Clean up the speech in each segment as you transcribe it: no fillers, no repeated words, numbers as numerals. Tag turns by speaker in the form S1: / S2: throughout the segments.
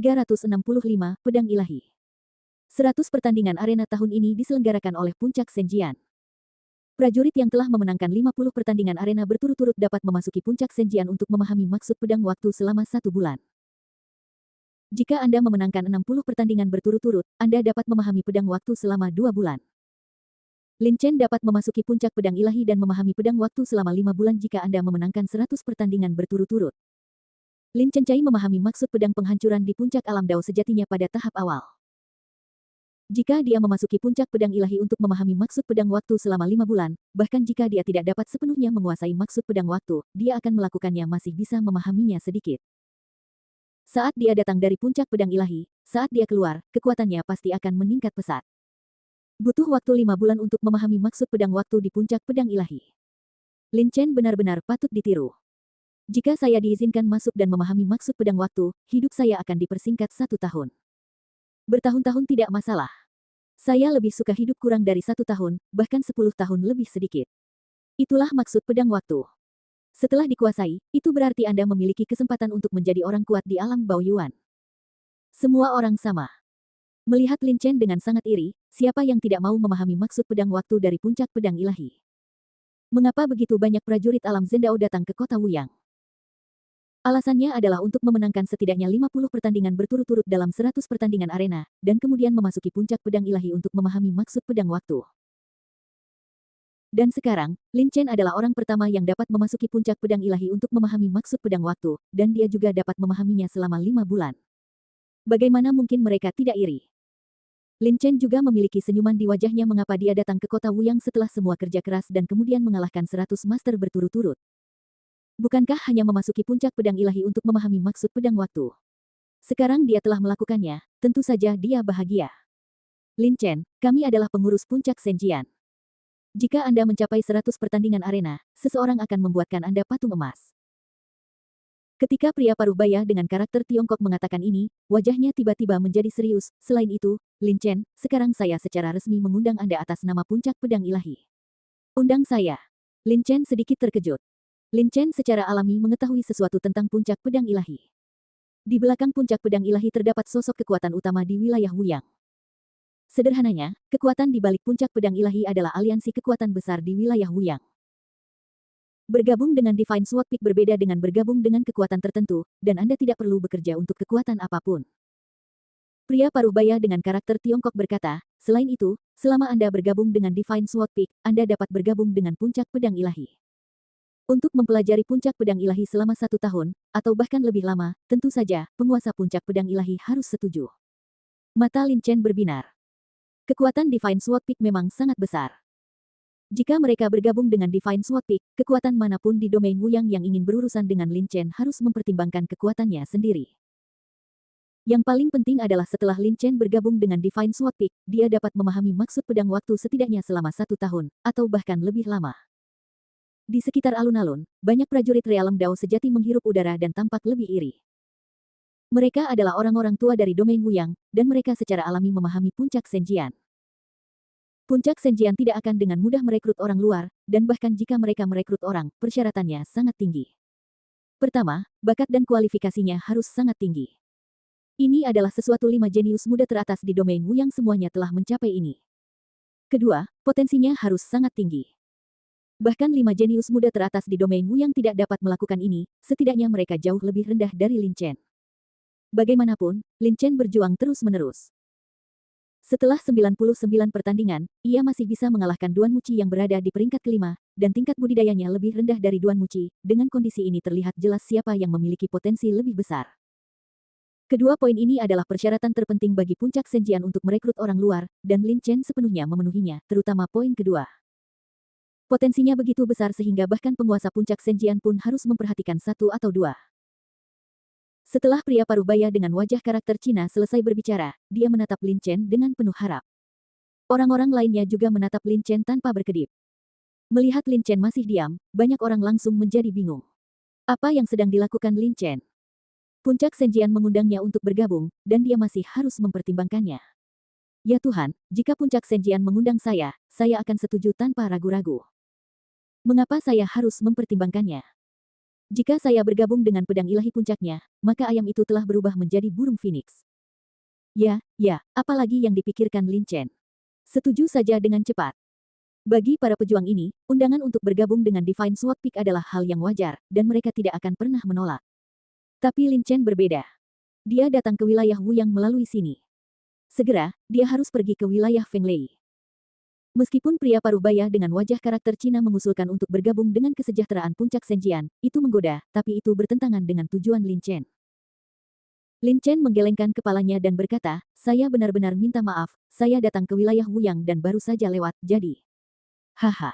S1: 365, Pedang Ilahi. 100 pertandingan arena tahun ini diselenggarakan oleh Puncak Senjian. Prajurit yang telah memenangkan 50 pertandingan arena berturut-turut dapat memasuki Puncak Senjian untuk memahami maksud pedang waktu selama 1 bulan. Jika Anda memenangkan 60 pertandingan berturut-turut, Anda dapat memahami pedang waktu selama 2 bulan. Lin Chen dapat memasuki Puncak Pedang Ilahi dan memahami pedang waktu selama 5 bulan jika Anda memenangkan 100 pertandingan berturut-turut. Lin Chen Chai memahami maksud pedang penghancuran di puncak alam Dao sejatinya pada tahap awal. Jika dia memasuki Puncak Pedang Ilahi untuk memahami maksud pedang waktu selama 5 bulan, bahkan jika dia tidak dapat sepenuhnya menguasai maksud pedang waktu, dia akan melakukannya masih bisa memahaminya sedikit. Saat dia datang dari Puncak Pedang Ilahi, saat dia keluar, kekuatannya pasti akan meningkat pesat. Butuh waktu 5 bulan untuk memahami maksud pedang waktu di Puncak Pedang Ilahi. Lin Chen benar-benar patut ditiru. Jika saya diizinkan masuk dan memahami maksud pedang waktu, hidup saya akan dipersingkat 1 tahun. Bertahun-tahun tidak masalah. Saya lebih suka hidup kurang dari 1 tahun, bahkan 10 tahun lebih sedikit. Itulah maksud pedang waktu. Setelah dikuasai, itu berarti Anda memiliki kesempatan untuk menjadi orang kuat di alam Baoyuan. Semua orang sama. Melihat Lin Chen dengan sangat iri, siapa yang tidak mau memahami maksud pedang waktu dari Puncak Pedang Ilahi? Mengapa begitu banyak prajurit alam Zendao datang ke kota Wuyang? Alasannya adalah untuk memenangkan setidaknya 50 pertandingan berturut-turut dalam 100 pertandingan arena, dan kemudian memasuki Puncak Pedang Ilahi untuk memahami maksud pedang waktu. Dan sekarang, Lin Chen adalah orang pertama yang dapat memasuki Puncak Pedang Ilahi untuk memahami maksud pedang waktu, dan dia juga dapat memahaminya selama 5 bulan. Bagaimana mungkin mereka tidak iri? Lin Chen juga memiliki senyuman di wajahnya mengapa dia datang ke kota Wuyang setelah semua kerja keras dan kemudian mengalahkan 100 master berturut-turut. Bukankah hanya memasuki Puncak Pedang Ilahi untuk memahami maksud pedang waktu? Sekarang dia telah melakukannya, tentu saja dia bahagia. Lin Chen, kami adalah pengurus Puncak Senjian. Jika Anda mencapai 100 pertandingan arena, seseorang akan membuatkan Anda patung emas. Ketika pria paruh baya dengan karakter Tiongkok mengatakan ini, wajahnya tiba-tiba menjadi serius. Selain itu, Lin Chen, sekarang saya secara resmi mengundang Anda atas nama Puncak Pedang Ilahi. Undang saya. Lin Chen sedikit terkejut. Lin Chen secara alami mengetahui sesuatu tentang Puncak Pedang Ilahi. Di belakang Puncak Pedang Ilahi terdapat sosok kekuatan utama di wilayah Wuyang. Sederhananya, kekuatan di balik Puncak Pedang Ilahi adalah aliansi kekuatan besar di wilayah Wuyang. Bergabung dengan Divine Sword Peak berbeda dengan bergabung dengan kekuatan tertentu, dan Anda tidak perlu bekerja untuk kekuatan apapun. Pria paruh baya dengan karakter Tiongkok berkata, selain itu, selama Anda bergabung dengan Divine Sword Peak, Anda dapat bergabung dengan Puncak Pedang Ilahi. Untuk mempelajari Puncak Pedang Ilahi selama 1 tahun, atau bahkan lebih lama, tentu saja, penguasa Puncak Pedang Ilahi harus setuju. Mata Lin Chen berbinar. Kekuatan Divine Sword Peak memang sangat besar. Jika mereka bergabung dengan Divine Sword Peak, kekuatan manapun di domain Wuyang yang ingin berurusan dengan Lin Chen harus mempertimbangkan kekuatannya sendiri. Yang paling penting adalah setelah Lin Chen bergabung dengan Divine Sword Peak, dia dapat memahami maksud pedang waktu setidaknya selama 1 tahun, atau bahkan lebih lama. Di sekitar alun-alun, banyak prajurit realem Dao sejati menghirup udara dan tampak lebih iri. Mereka adalah orang-orang tua dari domain Wuyang, dan mereka secara alami memahami Puncak Senjian. Puncak Senjian tidak akan dengan mudah merekrut orang luar, dan bahkan jika mereka merekrut orang, persyaratannya sangat tinggi. Pertama, bakat dan kualifikasinya harus sangat tinggi. Ini adalah sesuatu 5 jenius muda teratas di domain Wuyang semuanya telah mencapai ini. Kedua, potensinya harus sangat tinggi. Bahkan 5 jenius muda teratas di domain Wuyang tidak dapat melakukan ini, setidaknya mereka jauh lebih rendah dari Lin Chen. Bagaimanapun, Lin Chen berjuang terus-menerus. Setelah 99 pertandingan, ia masih bisa mengalahkan Duan Muci yang berada di peringkat kelima, dan tingkat budidayanya lebih rendah dari Duan Muci. Dengan kondisi ini terlihat jelas siapa yang memiliki potensi lebih besar. Kedua poin ini adalah persyaratan terpenting bagi Puncak Senjian untuk merekrut orang luar, dan Lin Chen sepenuhnya memenuhinya, terutama poin kedua. Potensinya begitu besar sehingga bahkan penguasa Puncak Senjian pun harus memperhatikan 1 atau 2. Setelah pria paruh baya dengan wajah karakter Cina selesai berbicara, dia menatap Lin Chen dengan penuh harap. Orang-orang lainnya juga menatap Lin Chen tanpa berkedip. Melihat Lin Chen masih diam, banyak orang langsung menjadi bingung. Apa yang sedang dilakukan Lin Chen? Puncak Senjian mengundangnya untuk bergabung, dan dia masih harus mempertimbangkannya. Ya Tuhan, jika Puncak Senjian mengundang saya akan setuju tanpa ragu-ragu. Mengapa saya harus mempertimbangkannya? Jika saya bergabung dengan pedang ilahi puncaknya, maka ayam itu telah berubah menjadi burung phoenix. Ya, ya, apalagi yang dipikirkan Lin Chen. Setuju saja dengan cepat. Bagi para pejuang ini, undangan untuk bergabung dengan Divine Sword Peak adalah hal yang wajar, dan mereka tidak akan pernah menolak. Tapi Lin Chen berbeda. Dia datang ke wilayah Wuyang melalui sini. Segera, dia harus pergi ke wilayah Fenglei. Meskipun pria parubaya dengan wajah karakter Cina mengusulkan untuk bergabung dengan kesejahteraan puncak Senjian, itu menggoda, tapi itu bertentangan dengan tujuan Lin Chen. Lin Chen menggelengkan kepalanya dan berkata, saya benar-benar minta maaf, saya datang ke wilayah Wuyang dan baru saja lewat, jadi. Haha.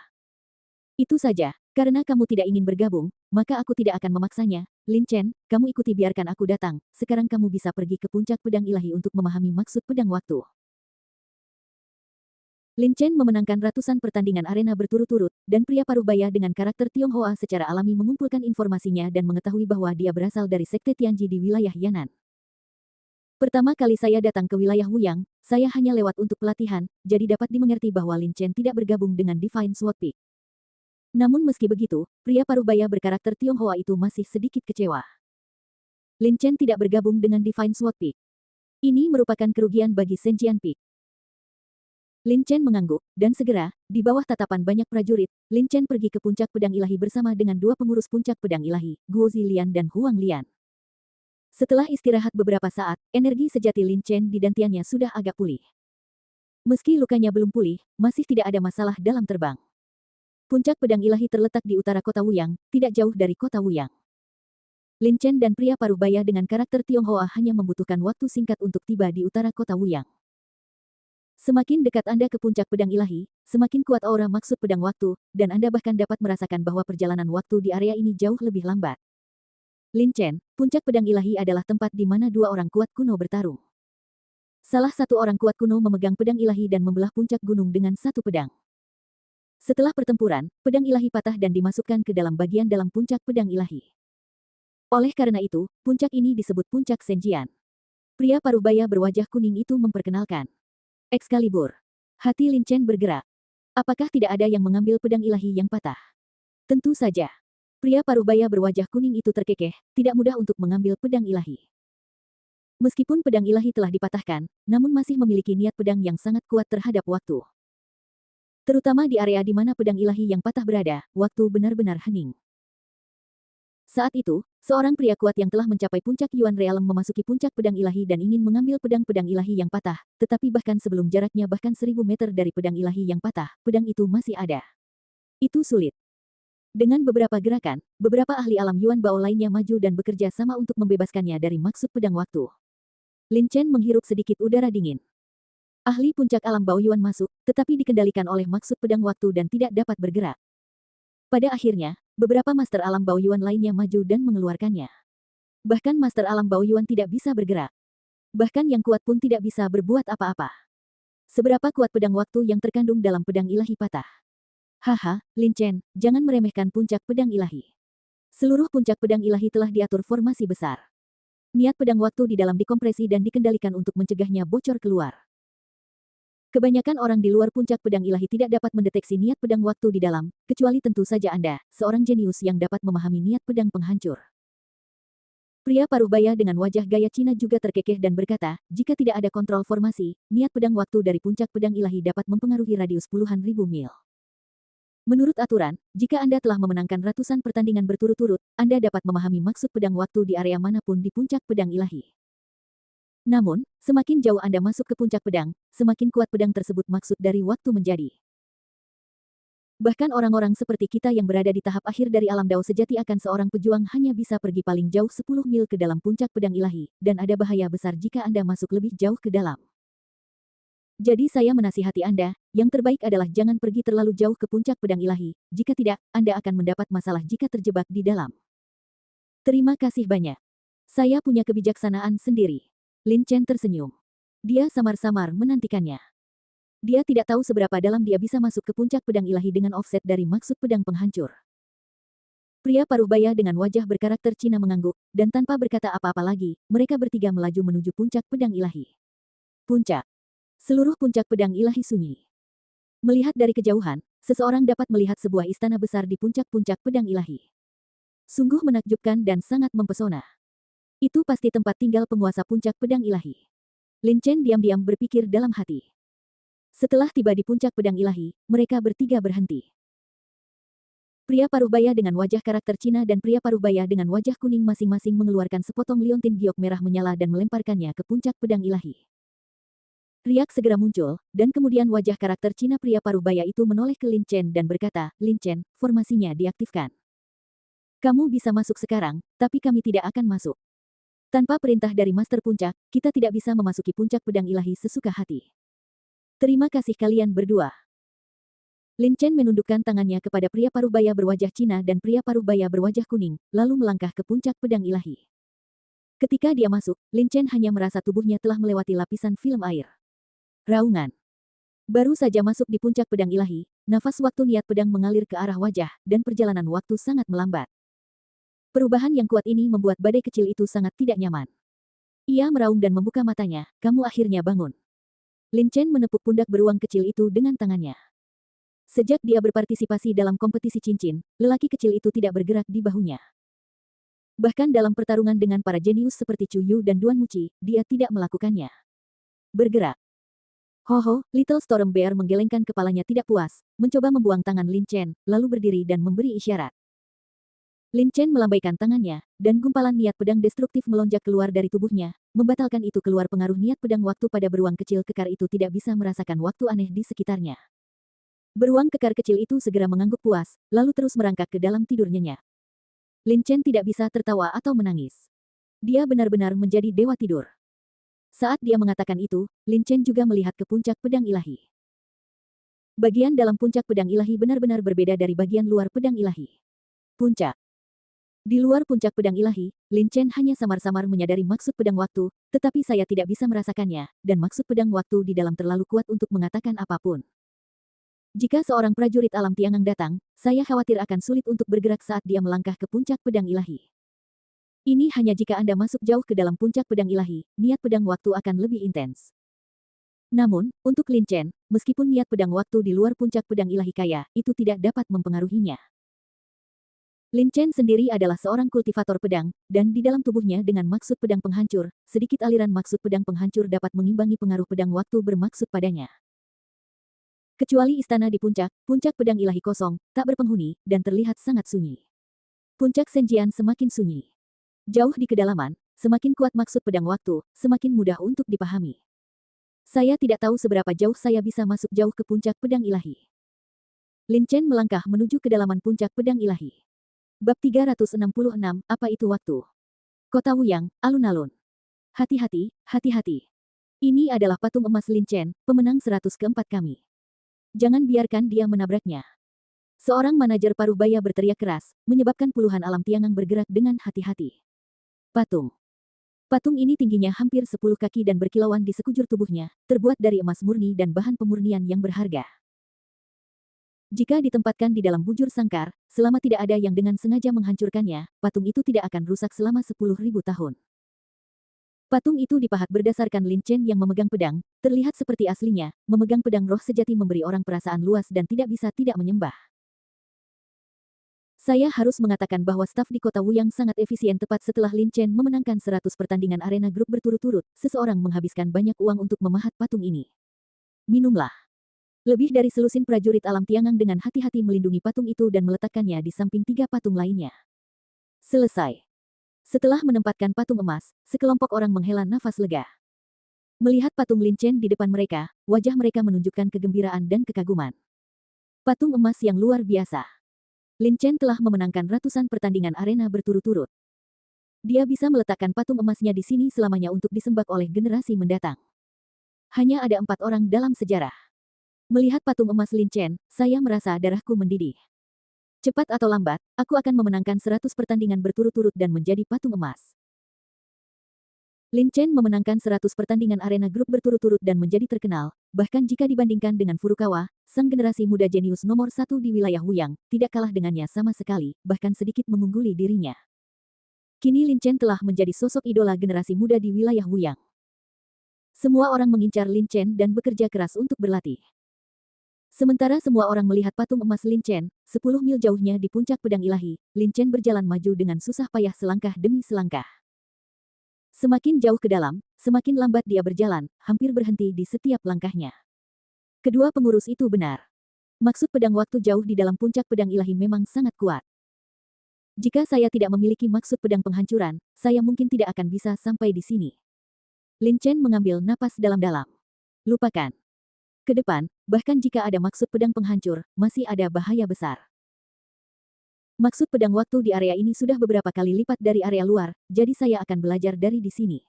S1: Itu saja, karena kamu tidak ingin bergabung, maka aku tidak akan memaksanya. Lin Chen, kamu ikuti biarkan aku datang, sekarang kamu bisa pergi ke puncak pedang ilahi untuk memahami maksud pedang waktu. Lin Chen memenangkan ratusan pertandingan arena berturut-turut, dan pria parubaya dengan karakter Tionghoa secara alami mengumpulkan informasinya dan mengetahui bahwa dia berasal dari Sekte Tianji di wilayah Yan'an. Pertama kali saya datang ke wilayah Wuyang, saya hanya lewat untuk pelatihan, jadi dapat dimengerti bahwa Lin Chen tidak bergabung dengan Divine Sword Peak. Namun meski begitu, pria parubaya berkarakter Tionghoa itu masih sedikit kecewa. Lin Chen tidak bergabung dengan Divine Sword Peak. Ini merupakan kerugian bagi Senjian Peak. Lin Chen mengangguk, dan segera, di bawah tatapan banyak prajurit, Lin Chen pergi ke puncak pedang ilahi bersama dengan dua pengurus puncak pedang ilahi, Guo Zilian dan Huang Lian. Setelah istirahat beberapa saat, energi sejati Lin Chen di dantiannya sudah agak pulih. Meski lukanya belum pulih, masih tidak ada masalah dalam terbang. Puncak pedang ilahi terletak di utara kota Wuyang, tidak jauh dari kota Wuyang. Lin Chen dan pria parubaya dengan karakter Tionghoa hanya membutuhkan waktu singkat untuk tiba di utara kota Wuyang. Semakin dekat Anda ke puncak pedang ilahi, semakin kuat aura maksud pedang waktu, dan Anda bahkan dapat merasakan bahwa perjalanan waktu di area ini jauh lebih lambat. Lin Chen, puncak pedang ilahi adalah tempat di mana dua orang kuat kuno bertarung. Salah satu orang kuat kuno memegang pedang ilahi dan membelah puncak gunung dengan satu pedang. Setelah pertempuran, pedang ilahi patah dan dimasukkan ke dalam bagian dalam puncak pedang ilahi. Oleh karena itu, puncak ini disebut puncak Senjian. Pria parubaya berwajah kuning itu memperkenalkan. Excalibur. Hati Lin Chen bergerak. Apakah tidak ada yang mengambil pedang ilahi yang patah? Tentu saja. Pria parubaya berwajah kuning itu terkekeh, tidak mudah untuk mengambil pedang ilahi. Meskipun pedang ilahi telah dipatahkan, namun masih memiliki niat pedang yang sangat kuat terhadap waktu. Terutama di area di mana pedang ilahi yang patah berada, waktu benar-benar hening. Saat itu, seorang pria kuat yang telah mencapai puncak Yuan Realm memasuki puncak pedang ilahi dan ingin mengambil pedang-pedang ilahi yang patah, tetapi bahkan sebelum jaraknya bahkan 1000 meter dari pedang ilahi yang patah, pedang itu masih ada. Itu sulit. Dengan beberapa gerakan, beberapa ahli alam Yuan Bao lainnya maju dan bekerja sama untuk membebaskannya dari maksud pedang waktu. Lin Chen menghirup sedikit udara dingin. Ahli puncak alam Bao Yuan masuk, tetapi dikendalikan oleh maksud pedang waktu dan tidak dapat bergerak. Pada akhirnya, beberapa master alam Bao Yuan lainnya maju dan mengeluarkannya. Bahkan master alam Bao Yuan tidak bisa bergerak. Bahkan yang kuat pun tidak bisa berbuat apa-apa. Seberapa kuat pedang waktu yang terkandung dalam pedang ilahi patah? Haha, Lin Chen, jangan meremehkan puncak pedang ilahi. Seluruh puncak pedang ilahi telah diatur formasi besar. Niat pedang waktu di dalam dikompresi dan dikendalikan untuk mencegahnya bocor keluar. Kebanyakan orang di luar puncak pedang ilahi tidak dapat mendeteksi niat pedang waktu di dalam, kecuali tentu saja Anda, seorang jenius yang dapat memahami niat pedang penghancur. Pria parubaya dengan wajah gaya Cina juga terkekeh dan berkata, jika tidak ada kontrol formasi, niat pedang waktu dari puncak pedang ilahi dapat mempengaruhi radius puluhan ribu mil. Menurut aturan, jika Anda telah memenangkan ratusan pertandingan berturut-turut, Anda dapat memahami maksud pedang waktu di area manapun di puncak pedang ilahi. Namun, semakin jauh Anda masuk ke puncak pedang, semakin kuat pedang tersebut maksud dari waktu menjadi. Bahkan orang-orang seperti kita yang berada di tahap akhir dari alam dao sejati akan seorang pejuang hanya bisa pergi paling jauh 10 mil ke dalam puncak pedang ilahi, dan ada bahaya besar jika Anda masuk lebih jauh ke dalam. Jadi saya menasihati Anda, yang terbaik adalah jangan pergi terlalu jauh ke puncak pedang ilahi, jika tidak, Anda akan mendapat masalah jika terjebak di dalam. Terima kasih banyak. Saya punya kebijaksanaan sendiri. Lin Chen tersenyum. Dia samar-samar menantikannya. Dia tidak tahu seberapa dalam dia bisa masuk ke puncak pedang ilahi dengan offset dari maksud pedang penghancur. Pria parubaya dengan wajah berkarakter Cina mengangguk, dan tanpa berkata apa-apa lagi, mereka bertiga melaju menuju puncak pedang ilahi. Puncak. Seluruh puncak pedang ilahi sunyi. Melihat dari kejauhan, seseorang dapat melihat sebuah istana besar di puncak-puncak pedang ilahi. Sungguh menakjubkan dan sangat mempesona. Itu pasti tempat tinggal penguasa puncak pedang ilahi. Lin Chen diam-diam berpikir dalam hati. Setelah tiba di puncak pedang ilahi, mereka bertiga berhenti. Pria paruh baya dengan wajah karakter Cina dan pria paruh baya dengan wajah kuning masing-masing mengeluarkan sepotong liontin giok merah menyala dan melemparkannya ke puncak pedang ilahi. Riak segera muncul, dan kemudian wajah karakter Cina pria paruh baya itu menoleh ke Lin Chen dan berkata, "Lin Chen, formasinya diaktifkan. Kamu bisa masuk sekarang, tapi kami tidak akan masuk. Tanpa perintah dari Master Puncak, kita tidak bisa memasuki puncak pedang ilahi sesuka hati. Terima kasih kalian berdua." Lin Chen menundukkan tangannya kepada pria parubaya berwajah Cina dan pria parubaya berwajah kuning, lalu melangkah ke puncak pedang ilahi. Ketika dia masuk, Lin Chen hanya merasa tubuhnya telah melewati lapisan film air. Raungan. Baru saja masuk di puncak pedang ilahi, nafas waktu niat pedang mengalir ke arah wajah, dan perjalanan waktu sangat melambat. Perubahan yang kuat ini membuat badai kecil itu sangat tidak nyaman. Ia meraung dan membuka matanya, "Kamu akhirnya bangun." Lin Chen menepuk pundak beruang kecil itu dengan tangannya. Sejak dia berpartisipasi dalam kompetisi cincin, lelaki kecil itu tidak bergerak di bahunya. Bahkan dalam pertarungan dengan para jenius seperti Chu Yu dan Duan Muci, dia tidak melakukannya. Bergerak. Ho, Little Storm Bear menggelengkan kepalanya tidak puas, mencoba membuang tangan Lin Chen, lalu berdiri dan memberi isyarat. Lin Chen melambaikan tangannya, dan gumpalan niat pedang destruktif melonjak keluar dari tubuhnya, membatalkan itu keluar pengaruh niat pedang waktu pada beruang kecil kekar itu tidak bisa merasakan waktu aneh di sekitarnya. Beruang kekar kecil itu segera mengangguk puas, lalu terus merangkak ke dalam tidur nyenyak. Lin Chen tidak bisa tertawa atau menangis. Dia benar-benar menjadi dewa tidur. Saat dia mengatakan itu, Lin Chen juga melihat ke puncak pedang ilahi. Bagian dalam puncak pedang ilahi benar-benar berbeda dari bagian luar pedang ilahi. Puncak. Di luar puncak pedang ilahi, Lin Chen hanya samar-samar menyadari maksud pedang waktu, tetapi saya tidak bisa merasakannya, dan maksud pedang waktu di dalam terlalu kuat untuk mengatakan apapun. Jika seorang prajurit alam Tiangang datang, saya khawatir akan sulit untuk bergerak saat dia melangkah ke puncak pedang ilahi. Ini hanya jika Anda masuk jauh ke dalam puncak pedang ilahi, niat pedang waktu akan lebih intens. Namun, untuk Lin Chen, meskipun niat pedang waktu di luar puncak pedang ilahi kaya, itu tidak dapat mempengaruhinya. Lin Chen sendiri adalah seorang kultivator pedang, dan di dalam tubuhnya dengan maksud pedang penghancur, sedikit aliran maksud pedang penghancur dapat mengimbangi pengaruh pedang waktu bermaksud padanya. Kecuali istana di puncak pedang ilahi kosong, tak berpenghuni, dan terlihat sangat sunyi. Puncak Senjian semakin sunyi. Jauh di kedalaman, semakin kuat maksud pedang waktu, semakin mudah untuk dipahami. Saya tidak tahu seberapa jauh saya bisa masuk jauh ke puncak pedang ilahi. Lin Chen melangkah menuju kedalaman puncak pedang ilahi. Bab 366, apa itu waktu? Kota Wuyang, alun-alun. Hati-hati, hati-hati. Ini adalah patung emas Lin Chen, pemenang 100 keempat kami. Jangan biarkan dia menabraknya. Seorang manajer parubaya berteriak keras, menyebabkan puluhan alam Tiangang bergerak dengan hati-hati. Patung. Patung ini tingginya hampir 10 kaki dan berkilauan di sekujur tubuhnya, terbuat dari emas murni dan bahan pemurnian yang berharga. Jika ditempatkan di dalam bujur sangkar, selama tidak ada yang dengan sengaja menghancurkannya, patung itu tidak akan rusak selama 10.000 tahun. Patung itu dipahat berdasarkan Lin Chen yang memegang pedang, terlihat seperti aslinya, memegang pedang roh sejati memberi orang perasaan luas dan tidak bisa tidak menyembah. Saya harus mengatakan bahwa staf di kota Wuyang sangat efisien tepat setelah Lin Chen memenangkan 100 pertandingan arena grup berturut-turut, seseorang menghabiskan banyak uang untuk memahat patung ini. Minumlah. Lebih dari selusin prajurit alam Tiangang dengan hati-hati melindungi patung itu dan meletakkannya di samping 3 patung lainnya. Selesai. Setelah menempatkan patung emas, sekelompok orang menghela nafas lega. Melihat patung Lin Chen di depan mereka, wajah mereka menunjukkan kegembiraan dan kekaguman. Patung emas yang luar biasa. Lin Chen telah memenangkan ratusan pertandingan arena berturut-turut. Dia bisa meletakkan patung emasnya di sini selamanya untuk disembah oleh generasi mendatang. Hanya ada 4 orang dalam sejarah. Melihat patung emas Lin Chen, saya merasa darahku mendidih. Cepat atau lambat, aku akan memenangkan 100 pertandingan berturut-turut dan menjadi patung emas. Lin Chen memenangkan 100 pertandingan arena grup berturut-turut dan menjadi terkenal, bahkan jika dibandingkan dengan Furukawa, sang generasi muda jenius nomor 1 di wilayah Wuyang, tidak kalah dengannya sama sekali, bahkan sedikit mengungguli dirinya. Kini Lin Chen telah menjadi sosok idola generasi muda di wilayah Wuyang. Semua orang mengincar Lin Chen dan bekerja keras untuk berlatih. Sementara semua orang melihat patung emas Lin Chen, 10 mil jauhnya di puncak pedang ilahi, Lin Chen berjalan maju dengan susah payah selangkah demi selangkah. Semakin jauh ke dalam, semakin lambat dia berjalan, hampir berhenti di setiap langkahnya. Kedua pengurus itu benar. Maksud pedang waktu jauh di dalam puncak pedang ilahi memang sangat kuat. Jika saya tidak memiliki maksud pedang penghancuran, saya mungkin tidak akan bisa sampai di sini. Lin Chen mengambil napas dalam-dalam. Lupakan. Ke depan, bahkan jika ada maksud pedang penghancur, masih ada bahaya besar. Maksud pedang waktu di area ini sudah beberapa kali lipat dari area luar, jadi saya akan belajar dari di sini.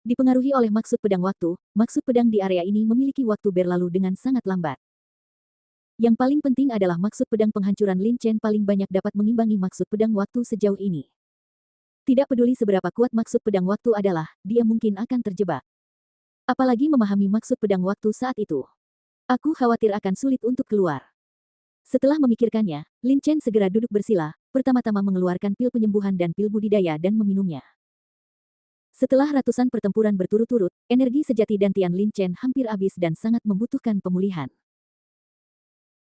S1: Dipengaruhi oleh maksud pedang waktu, maksud pedang di area ini memiliki waktu berlalu dengan sangat lambat. Yang paling penting adalah maksud pedang penghancuran Lin Chen paling banyak dapat mengimbangi maksud pedang waktu sejauh ini. Tidak peduli seberapa kuat maksud pedang waktu adalah, dia mungkin akan terjebak. Apalagi memahami maksud pedang waktu saat itu. Aku khawatir akan sulit untuk keluar. Setelah memikirkannya, Lin Chen segera duduk bersila, pertama-tama mengeluarkan pil penyembuhan dan pil budidaya dan meminumnya. Setelah ratusan pertempuran berturut-turut, energi sejati dantian Lin Chen hampir habis dan sangat membutuhkan pemulihan.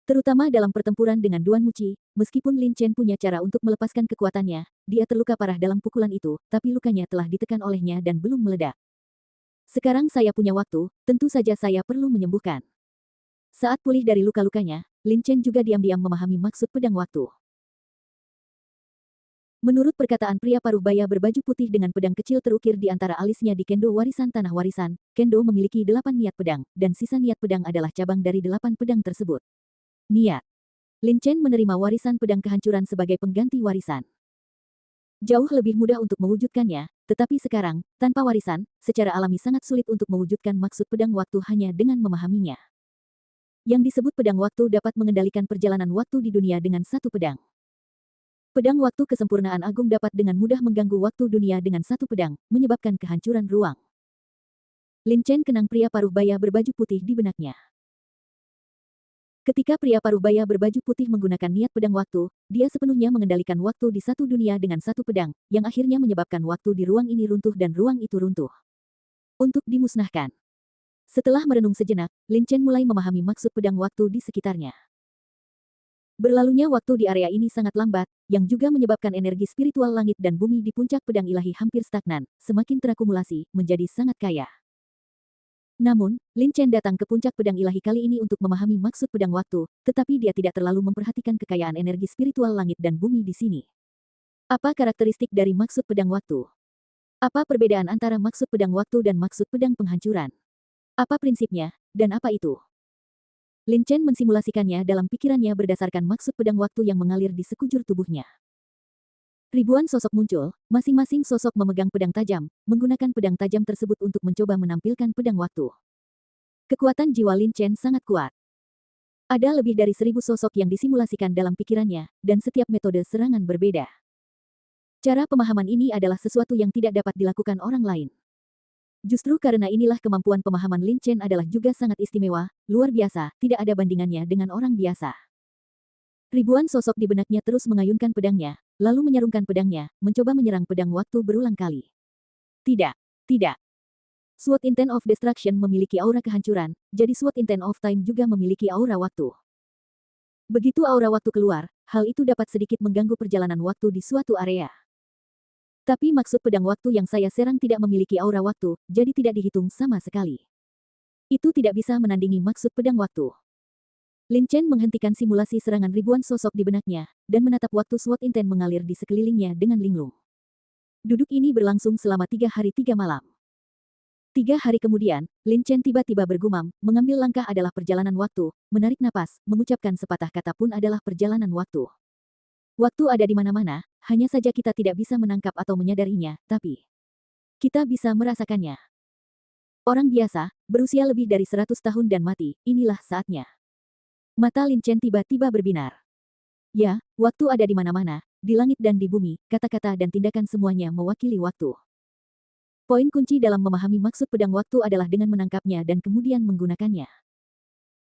S1: Terutama dalam pertempuran dengan Duan Muci, meskipun Lin Chen punya cara untuk melepaskan kekuatannya, dia terluka parah dalam pukulan itu, tapi lukanya telah ditekan olehnya dan belum meledak. Sekarang saya punya waktu, tentu saja saya perlu menyembuhkan. Saat pulih dari luka-lukanya, Lin Chen juga diam-diam memahami maksud pedang waktu. Menurut perkataan pria paruh baya berbaju putih dengan pedang kecil terukir di antara alisnya di Kendo Warisan Tanah Warisan, Kendo memiliki 8 niat pedang, dan sisa niat pedang adalah cabang dari 8 pedang tersebut. Niat. Lin Chen menerima warisan pedang kehancuran sebagai pengganti warisan. Jauh lebih mudah untuk mewujudkannya, tetapi sekarang, tanpa warisan, secara alami sangat sulit untuk mewujudkan maksud pedang waktu hanya dengan memahaminya. Yang disebut pedang waktu dapat mengendalikan perjalanan waktu di dunia dengan satu pedang. Pedang waktu kesempurnaan agung dapat dengan mudah mengganggu waktu dunia dengan satu pedang, menyebabkan kehancuran ruang. Lin Chen kenang pria paruh baya berbaju putih di benaknya. Ketika pria paruh baya berbaju putih menggunakan niat pedang waktu, dia sepenuhnya mengendalikan waktu di satu dunia dengan satu pedang, yang akhirnya menyebabkan waktu di ruang ini runtuh dan ruang itu runtuh. Untuk dimusnahkan. Setelah merenung sejenak, Lin Chen mulai memahami maksud pedang waktu di sekitarnya. Berlalunya waktu di area ini sangat lambat, yang juga menyebabkan energi spiritual langit dan bumi di puncak pedang ilahi hampir stagnan, semakin terakumulasi, menjadi sangat kaya. Namun, Lin Chen datang ke puncak pedang ilahi kali ini untuk memahami maksud pedang waktu, tetapi dia tidak terlalu memperhatikan kekayaan energi spiritual langit dan bumi di sini. Apa karakteristik dari maksud pedang waktu? Apa perbedaan antara maksud pedang waktu dan maksud pedang penghancuran? Apa prinsipnya, dan apa itu? Lin Chen mensimulasikannya dalam pikirannya berdasarkan maksud pedang waktu yang mengalir di sekujur tubuhnya. Ribuan sosok muncul, masing-masing sosok memegang pedang tajam, menggunakan pedang tajam tersebut untuk mencoba menampilkan pedang waktu. Kekuatan jiwa Lin Chen sangat kuat. Ada lebih dari 1000 sosok yang disimulasikan dalam pikirannya, dan setiap metode serangan berbeda. Cara pemahaman ini adalah sesuatu yang tidak dapat dilakukan orang lain. Justru karena inilah kemampuan pemahaman Lin Chen adalah juga sangat istimewa, luar biasa, tidak ada bandingannya dengan orang biasa. Ribuan sosok di benaknya terus mengayunkan pedangnya, lalu menyarungkan pedangnya, mencoba menyerang pedang waktu berulang kali. Tidak, tidak. Sword Intent of Destruction memiliki aura kehancuran, jadi Sword Intent of Time juga memiliki aura waktu. Begitu aura waktu keluar, hal itu dapat sedikit mengganggu perjalanan waktu di suatu area. Tapi maksud pedang waktu yang saya serang tidak memiliki aura waktu, jadi tidak dihitung sama sekali. Itu tidak bisa menandingi maksud pedang waktu. Lin Chen menghentikan simulasi serangan ribuan sosok di benaknya, dan menatap waktu Sword Intent mengalir di sekelilingnya dengan linglung. Duduk ini berlangsung selama 3 hari 3 malam. 3 hari kemudian, Lin Chen tiba-tiba bergumam, mengambil langkah adalah perjalanan waktu, menarik napas, mengucapkan sepatah kata pun adalah perjalanan waktu. Waktu ada di mana-mana, hanya saja kita tidak bisa menangkap atau menyadarinya, tapi kita bisa merasakannya. Orang biasa, berusia lebih dari 100 tahun dan mati, inilah saatnya. Mata Lin Chen tiba-tiba berbinar. Ya, waktu ada di mana-mana, di langit dan di bumi, kata-kata dan tindakan semuanya mewakili waktu. Poin kunci dalam memahami maksud pedang waktu adalah dengan menangkapnya dan kemudian menggunakannya.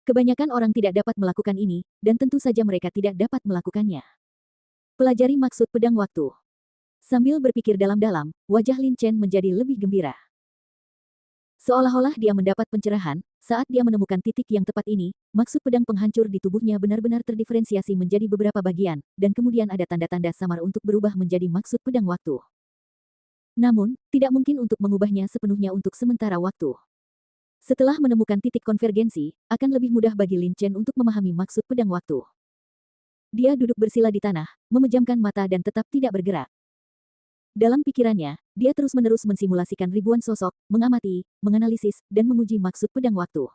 S1: Kebanyakan orang tidak dapat melakukan ini, dan tentu saja mereka tidak dapat melakukannya. Pelajari maksud pedang waktu. Sambil berpikir dalam-dalam, wajah Lin Chen menjadi lebih gembira. Seolah-olah dia mendapat pencerahan, saat dia menemukan titik yang tepat ini, maksud pedang penghancur di tubuhnya benar-benar terdiferensiasi menjadi beberapa bagian, dan kemudian ada tanda-tanda samar untuk berubah menjadi maksud pedang waktu. Namun, tidak mungkin untuk mengubahnya sepenuhnya untuk sementara waktu. Setelah menemukan titik konvergensi, akan lebih mudah bagi Lin Chen untuk memahami maksud pedang waktu. Dia duduk bersila di tanah, memejamkan mata dan tetap tidak bergerak. Dalam pikirannya, dia terus-menerus mensimulasikan ribuan sosok, mengamati, menganalisis, dan menguji maksud pedang waktu.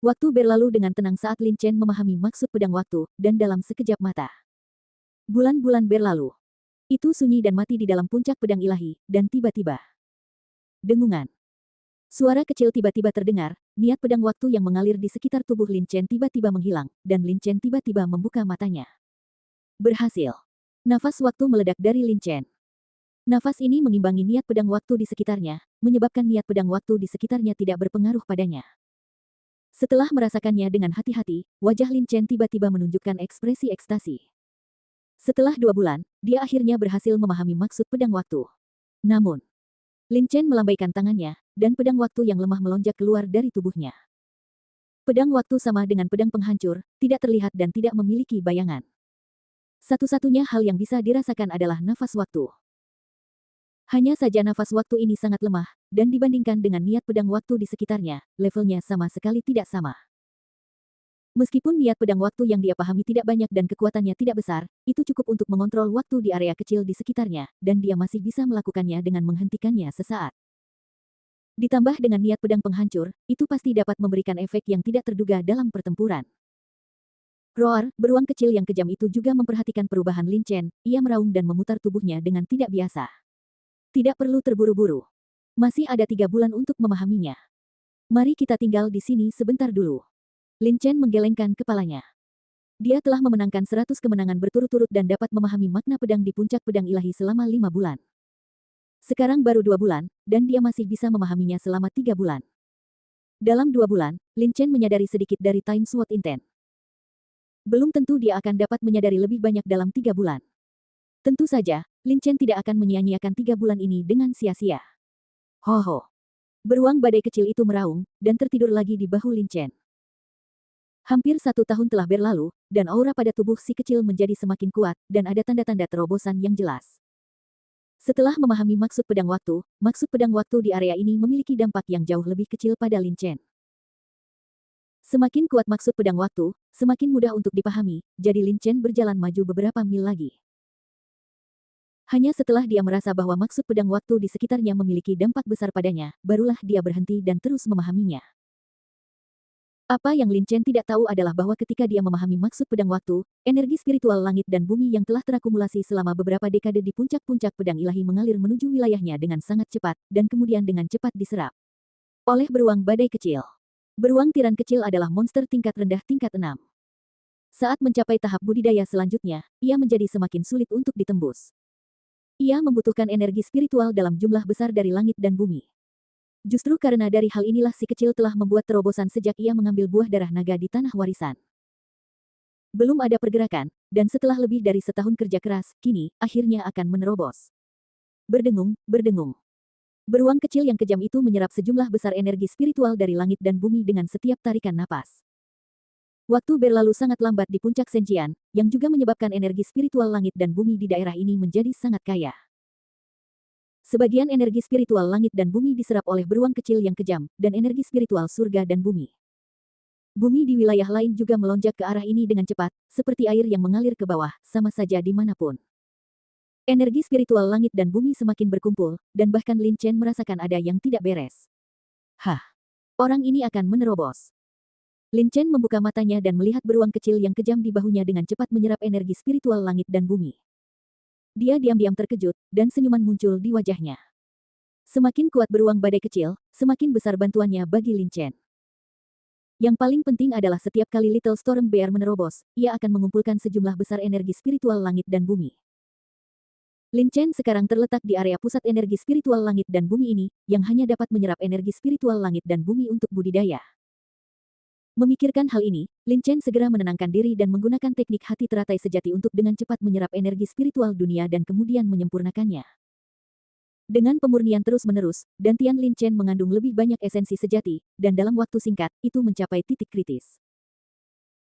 S1: Waktu berlalu dengan tenang saat Lin Chen memahami maksud pedang waktu, dan dalam sekejap mata. Bulan-bulan berlalu. Itu sunyi dan mati di dalam puncak pedang ilahi, dan tiba-tiba. Dengungan. Suara kecil tiba-tiba terdengar, niat pedang waktu yang mengalir di sekitar tubuh Lin Chen tiba-tiba menghilang, dan Lin Chen tiba-tiba membuka matanya. Berhasil. Nafas waktu meledak dari Lin Chen. Nafas ini mengimbangi niat pedang waktu di sekitarnya, menyebabkan niat pedang waktu di sekitarnya tidak berpengaruh padanya. Setelah merasakannya dengan hati-hati, wajah Lin Chen tiba-tiba menunjukkan ekspresi ekstasi. Setelah 2 bulan, dia akhirnya berhasil memahami maksud pedang waktu. Namun, Lin Chen melambaikan tangannya, dan pedang waktu yang lemah melonjak keluar dari tubuhnya. Pedang waktu sama dengan pedang penghancur, tidak terlihat dan tidak memiliki bayangan. Satu-satunya hal yang bisa dirasakan adalah nafas waktu. Hanya saja nafas waktu ini sangat lemah, dan dibandingkan dengan niat pedang waktu di sekitarnya, levelnya sama sekali tidak sama. Meskipun niat pedang waktu yang dia pahami tidak banyak dan kekuatannya tidak besar, itu cukup untuk mengontrol waktu di area kecil di sekitarnya, dan dia masih bisa melakukannya dengan menghentikannya sesaat. Ditambah dengan niat pedang penghancur, itu pasti dapat memberikan efek yang tidak terduga dalam pertempuran. Roar, beruang kecil yang kejam itu juga memperhatikan perubahan Lin Chen, ia meraung dan memutar tubuhnya dengan tidak biasa. Tidak perlu terburu-buru. Masih ada 3 bulan untuk memahaminya. Mari kita tinggal di sini sebentar dulu. Lin Chen menggelengkan kepalanya. Dia telah memenangkan 100 kemenangan berturut-turut dan dapat memahami makna pedang di puncak pedang ilahi selama 5 bulan. Sekarang baru 2 bulan, dan dia masih bisa memahaminya selama 3 bulan. Dalam 2 bulan, Lin Chen menyadari sedikit dari Time Sword Intent. Belum tentu dia akan dapat menyadari lebih banyak dalam 3 bulan. Tentu saja, Lin Chen tidak akan menyia-nyiakan 3 bulan ini dengan sia-sia. Ho-ho. Beruang badai kecil itu meraung, dan tertidur lagi di bahu Lin Chen. Hampir 1 tahun telah berlalu, dan aura pada tubuh si kecil menjadi semakin kuat, dan ada tanda-tanda terobosan yang jelas. Setelah memahami maksud pedang waktu di area ini memiliki dampak yang jauh lebih kecil pada Lin Chen. Semakin kuat maksud pedang waktu, semakin mudah untuk dipahami, jadi Lin Chen berjalan maju beberapa mil lagi. Hanya setelah dia merasa bahwa maksud pedang waktu di sekitarnya memiliki dampak besar padanya, barulah dia berhenti dan terus memahaminya. Apa yang Lin Chen tidak tahu adalah bahwa ketika dia memahami maksud pedang waktu, energi spiritual langit dan bumi yang telah terakumulasi selama beberapa dekade di puncak-puncak pedang ilahi mengalir menuju wilayahnya dengan sangat cepat, dan kemudian dengan cepat diserap oleh beruang badai kecil. Beruang tiran kecil adalah monster tingkat rendah tingkat 6. Saat mencapai tahap budidaya selanjutnya, ia menjadi semakin sulit untuk ditembus. Ia membutuhkan energi spiritual dalam jumlah besar dari langit dan bumi. Justru karena dari hal inilah si kecil telah membuat terobosan sejak ia mengambil buah darah naga di tanah warisan. Belum ada pergerakan, dan setelah lebih dari setahun kerja keras, kini, akhirnya akan menerobos. Berdengung, berdengung. Beruang kecil yang kejam itu menyerap sejumlah besar energi spiritual dari langit dan bumi dengan setiap tarikan napas. Waktu berlalu sangat lambat di puncak Senjian, yang juga menyebabkan energi spiritual langit dan bumi di daerah ini menjadi sangat kaya. Sebagian energi spiritual langit dan bumi diserap oleh beruang kecil yang kejam, dan energi spiritual surga dan bumi. Bumi di wilayah lain juga melonjak ke arah ini dengan cepat, seperti air yang mengalir ke bawah, sama saja dimanapun. Energi spiritual langit dan bumi semakin berkumpul, dan bahkan Lin Chen merasakan ada yang tidak beres. Hah! Orang ini akan menerobos. Lin Chen membuka matanya dan melihat beruang kecil yang kejam di bahunya dengan cepat menyerap energi spiritual langit dan bumi. Dia diam-diam terkejut, dan senyuman muncul di wajahnya. Semakin kuat beruang badai kecil, semakin besar bantuannya bagi Lin Chen. Yang paling penting adalah setiap kali Little Storm Bear menerobos, ia akan mengumpulkan sejumlah besar energi spiritual langit dan bumi. Lin Chen sekarang terletak di area pusat energi spiritual langit dan bumi ini, yang hanya dapat menyerap energi spiritual langit dan bumi untuk budidaya. Memikirkan hal ini, Lin Chen segera menenangkan diri dan menggunakan teknik hati teratai sejati untuk dengan cepat menyerap energi spiritual dunia dan kemudian menyempurnakannya. Dengan pemurnian terus-menerus, dantian Lin Chen mengandung lebih banyak esensi sejati, dan dalam waktu singkat, itu mencapai titik kritis.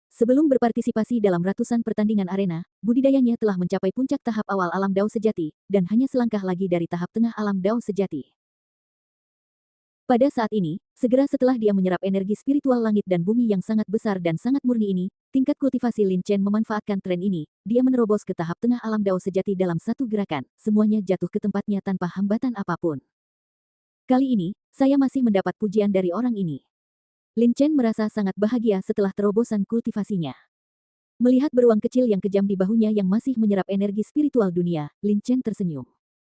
S1: Sebelum berpartisipasi dalam ratusan pertandingan arena, budidayanya telah mencapai puncak tahap awal alam Dao sejati, dan hanya selangkah lagi dari tahap tengah alam Dao sejati. Pada saat ini, segera setelah dia menyerap energi spiritual langit dan bumi yang sangat besar dan sangat murni ini, tingkat kultivasi Lin Chen memanfaatkan tren ini, dia menerobos ke tahap tengah alam Dao sejati dalam satu gerakan, semuanya jatuh ke tempatnya tanpa hambatan apapun. Kali ini, saya masih mendapat pujian dari orang ini. Lin Chen merasa sangat bahagia setelah terobosan kultivasinya. Melihat beruang kecil yang kejam di bahunya yang masih menyerap energi spiritual dunia, Lin Chen tersenyum.